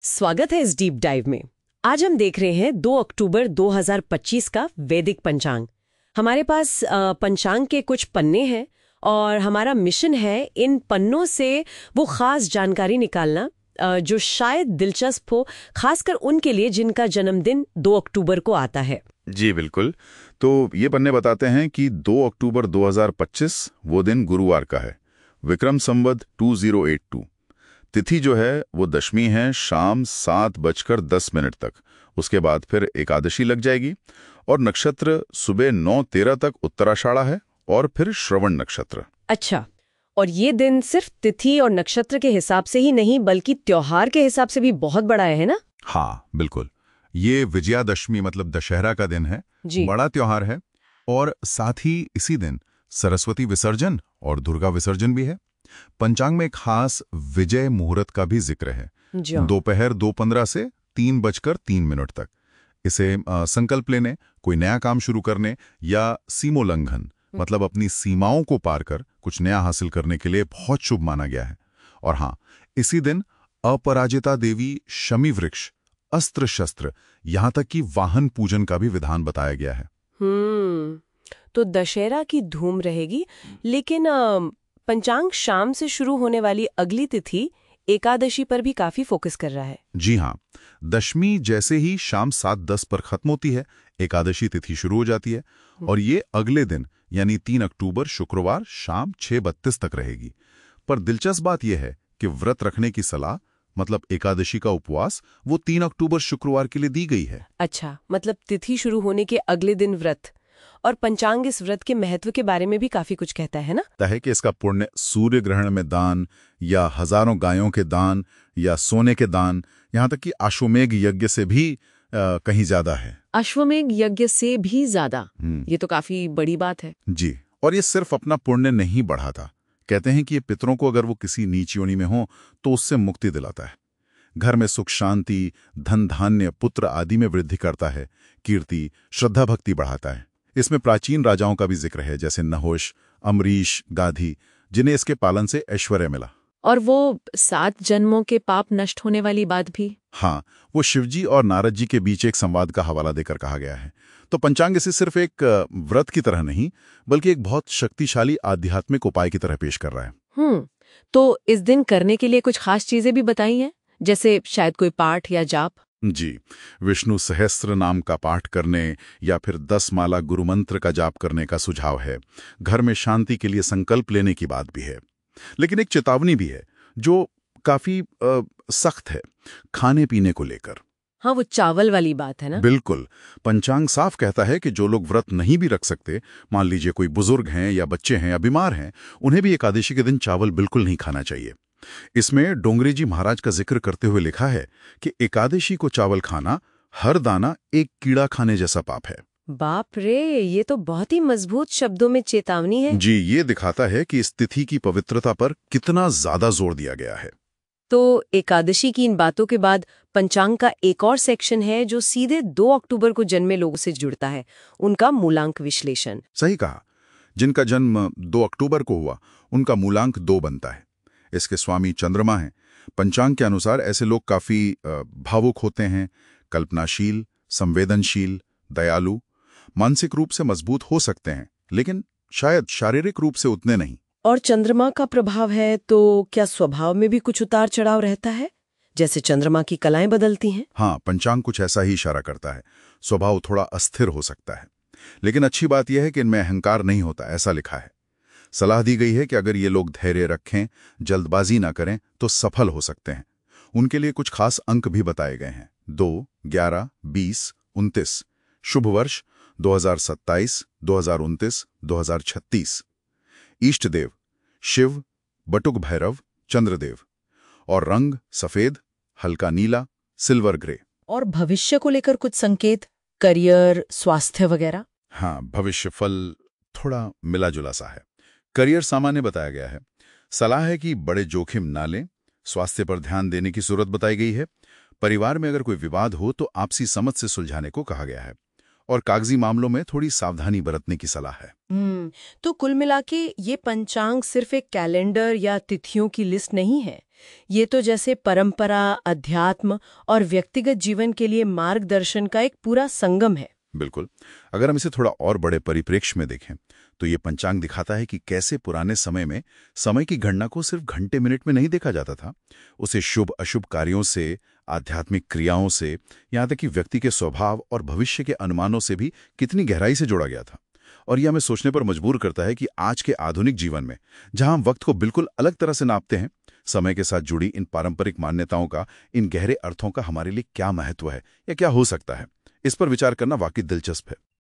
स्वागत है इस डीप डाइव में। आज हम देख रहे हैं 2 अक्टूबर 2025 का वैदिक पंचांग। हमारे पास पंचांग के कुछ पन्ने हैं और हमारा मिशन है इन पन्नों से वो खास जानकारी निकालना जो शायद दिलचस्प हो, खासकर उनके लिए जिनका जन्मदिन 2 अक्टूबर को आता है। जी बिल्कुल। तो ये पन्ने बताते हैं कि 2 अक्टूबर 2025 वो दिन गुरुवार का है, विक्रम संवत 2082। तिथि जो है वो दशमी है, शाम 7:10 तक। उसके बाद फिर एकादशी लग जाएगी और नक्षत्र सुबह 9:13 तक उत्तराषाढ़ा है और फिर श्रवण नक्षत्र। अच्छा, और ये दिन सिर्फ तिथि और नक्षत्र के हिसाब से ही नहीं बल्कि त्योहार के हिसाब से भी बहुत बड़ा है ना? हाँ बिल्कुल, ये विजयादशमी मतलब दशहरा का दिन है, जी। बड़ा त्योहार है। और साथ ही इसी दिन सरस्वती विसर्जन और दुर्गा विसर्जन भी है। पंचांग में एक खास विजय मुहूर्त का भी जिक्र है, दोपहर 2:15 से 3:03 तक। इसे संकल्प लेने, कोई नया काम शुरू करने या सीमोल्लंघन मतलब अपनी सीमाओं को पार कर कुछ नया हासिल करने के लिए बहुत शुभ माना गया है। और हाँ, इसी दिन अपराजिता देवी, शमी वृक्ष, अस्त्र शस्त्र, यहाँ तक कि वाहन पूजन का भी विधान बताया गया है। तो दशहरा की धूम रहेगी, लेकिन पंचांग शाम से शुरू होने वाली अगली तिथि एकादशी पर भी काफी फोकस कर रहा है। जी हाँ, दशमी जैसे ही शाम 7:10 पर खत्म होती है, एकादशी तिथि शुरू हो जाती है और ये अगले दिन यानी 3 अक्टूबर शुक्रवार शाम 6:32 तक रहेगी। पर दिलचस्प बात यह है कि व्रत रखने की सलाह मतलब एकादशी का उपवास वो 3 अक्टूबर शुक्रवार के लिए दी गई है। अच्छा, मतलब तिथि शुरू होने के अगले दिन व्रत। और पंचांग इस व्रत के महत्व के बारे में भी काफी कुछ कहता है ना? है कि इसका पुण्य सूर्य ग्रहण में दान या हजारों गायों के दान या सोने के दान, यहाँ तक कि अश्वमेघ यज्ञ से भी कहीं ज्यादा है। अश्वमेघ यज्ञ से भी ज्यादा? ये तो काफी बड़ी बात है। जी, और ये सिर्फ अपना पुण्य नहीं बढ़ाता। कहते हैं कि ये पितरों को अगर वो किसी नीच योनि में हो तो उससे मुक्ति दिलाता है, घर में सुख शांति, धन धान्य, पुत्र आदि में वृद्धि करता है, कीर्ति श्रद्धा भक्ति बढ़ाता है। इसमें प्राचीन राजाओं का भी जिक्र है, जैसे नहुष, अमरीश, गाधी, जिन्हें इसके पालन से ऐश्वर्य मिला। और वो 7 जन्मों के पाप नष्ट होने वाली बात भी? हाँ, वो शिवजी और नारद जी के बीच एक संवाद का हवाला देकर कहा गया है। तो पंचांग इसे सिर्फ एक व्रत की तरह नहीं बल्कि एक बहुत शक्तिशाली आध्यात्मिक उपाय की तरह पेश कर रहा है। तो इस दिन करने के लिए कुछ खास चीजें भी बताई हैं, जैसे शायद कोई पाठ या जाप? जी, विष्णु सहस्त्र नाम का पाठ करने या फिर 10 माला गुरुमंत्र का जाप करने का सुझाव है। घर में शांति के लिए संकल्प लेने की बात भी है, लेकिन एक चेतावनी भी है जो काफी सख्त है, खाने पीने को लेकर। हाँ, वो चावल वाली बात है ना? बिल्कुल। पंचांग साफ कहता है कि जो लोग व्रत नहीं भी रख सकते, मान लीजिए कोई बुजुर्ग हैं या बच्चे हैं या बीमार हैं, उन्हें भी एकादशी के दिन चावल बिल्कुल नहीं खाना चाहिए। इसमें डोंगरी जी महाराज का जिक्र करते हुए लिखा है कि एकादशी को चावल खाना हर दाना एक कीड़ा खाने जैसा पाप है। बाप रे, ये तो बहुत ही मजबूत शब्दों में चेतावनी है। जी, ये दिखाता है कि इस तिथि की पवित्रता पर कितना ज्यादा जोर दिया गया है। तो एकादशी की इन बातों के बाद पंचांग का एक और सेक्शन है जो सीधे 2 अक्टूबर को जन्मे लोगों से जुड़ता है, उनका मूलांक विश्लेषण। सही कहा, जिनका जन्म 2 अक्टूबर को हुआ उनका मूलांक 2 बनता है। इसके स्वामी चंद्रमा हैं। पंचांग के अनुसार ऐसे लोग काफी भावुक होते हैं, कल्पनाशील, संवेदनशील, दयालु, मानसिक रूप से मजबूत हो सकते हैं, लेकिन शायद शारीरिक रूप से उतने नहीं। और चंद्रमा का प्रभाव है तो क्या स्वभाव में भी कुछ उतार चढ़ाव रहता है, जैसे चंद्रमा की कलाएं बदलती हैं? हाँ, पंचांग कुछ ऐसा ही इशारा करता है। स्वभाव थोड़ा अस्थिर हो सकता है, लेकिन अच्छी बात यह है कि इनमें अहंकार नहीं होता, ऐसा लिखा है। सलाह दी गई है कि अगर ये लोग धैर्य रखें, जल्दबाजी ना करें तो सफल हो सकते हैं। उनके लिए कुछ खास अंक भी बताए गए हैं, 2, 11, 20, 29। शुभ वर्ष 2027, 2029, 2036। इष्ट देव शिव, बटुक भैरव, चंद्रदेव। और रंग सफेद, हल्का नीला, सिल्वर ग्रे। और भविष्य को लेकर कुछ संकेत, करियर, स्वास्थ्य वगैरह? हाँ, भविष्य फल थोड़ा मिला जुला सा है। करियर सामान्य बताया गया है। सलाह है कि बड़े जोखिम ना लें, स्वास्थ्य पर ध्यान देने की जरूरत बताई गई है। परिवार में अगर कोई विवाद हो तो आपसी समझ से सुलझाने को कहा गया है। और कागजी मामलों में थोड़ी सावधानी बरतने की सलाह है। तो कुल मिला के ये पंचांग सिर्फ एक कैलेंडर या तिथियों की लिस्ट नहीं है। ये तो जैसे परंपरा, अध्यात्म और व्यक्तिगत जीवन के लिए मार्गदर्शन का एक पूरा संगम है। बिल्कुल। अगर हम इसे थोड़ा और बड़े परिप्रेक्ष्य में देखें तो ये पंचांग दिखाता है कि कैसे पुराने समय में समय की गणना को सिर्फ घंटे मिनट में नहीं देखा जाता था। उसे शुभ अशुभ कार्यों से, आध्यात्मिक क्रियाओं से, यहाँ तक कि व्यक्ति के स्वभाव और भविष्य के अनुमानों से भी कितनी गहराई से जोड़ा गया था। और यह हमें सोचने पर मजबूर करता है कि आज के आधुनिक जीवन में जहां हम वक्त को बिल्कुल अलग तरह से नापते हैं, समय के साथ जुड़ी इन पारंपरिक मान्यताओं का, इन गहरे अर्थों का हमारे लिए क्या महत्व है या क्या हो सकता है, इस पर विचार करना वाकई दिलचस्प है।